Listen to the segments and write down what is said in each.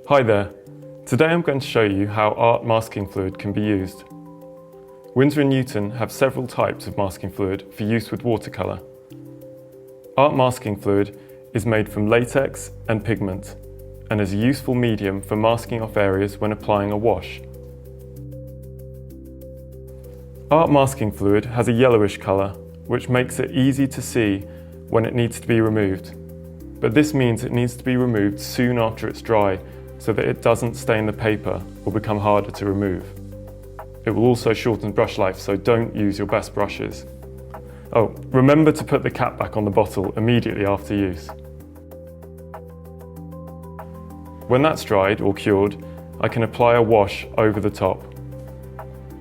Hi there. Today I'm going to show you how art masking fluid can be used. Winsor & Newton have several types of masking fluid for use with watercolour. Art masking fluid is made from latex and pigment and is a useful medium for masking off areas when applying a wash. Art masking fluid has a yellowish colour, which makes it easy to see when it needs to be removed. But this means it needs to be removed soon after it's dry so that it doesn't stain the paper or become harder to remove. It will also shorten brush life, so don't use your best brushes. Oh, remember to put the cap back on the bottle immediately after use. When that's dried or cured, I can apply a wash over the top.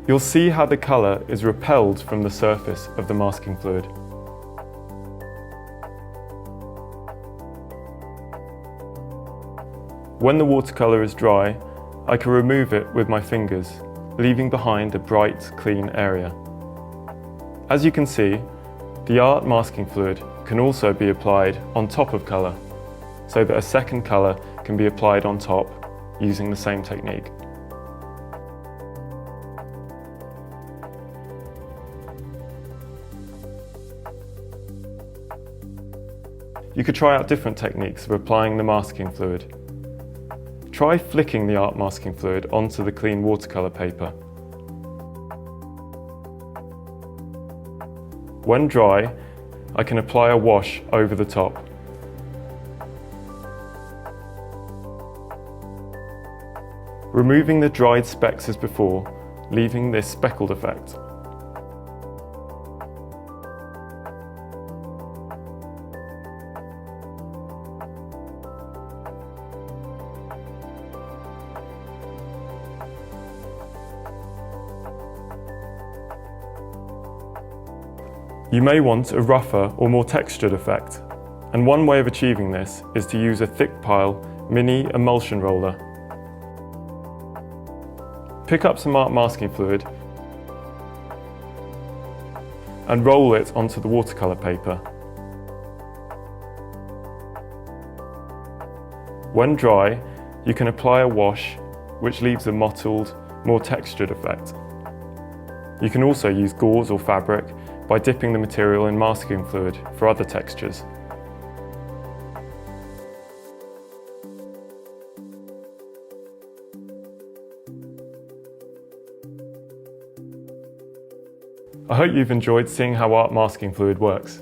You'll see how the colour is repelled from the surface of the masking fluid. When the watercolour is dry, I can remove it with my fingers, leaving behind a bright, clean area. As you can see, the art masking fluid can also be applied on top of colour, so that a second colour can be applied on top using the same technique. You could try out different techniques of applying the masking fluid. Try flicking the art masking fluid onto the clean watercolour paper. When dry, I can apply a wash over the top. Removing the dried specks as before, leaving this speckled effect. You may want a rougher or more textured effect, and one way of achieving this is to use a thick pile mini emulsion roller. Pick up some art masking fluid and roll it onto the watercolour paper. When dry, you can apply a wash which leaves a mottled, more textured effect. You can also use gauze or fabric by dipping the material in masking fluid for other textures. I hope you've enjoyed seeing how art masking fluid works.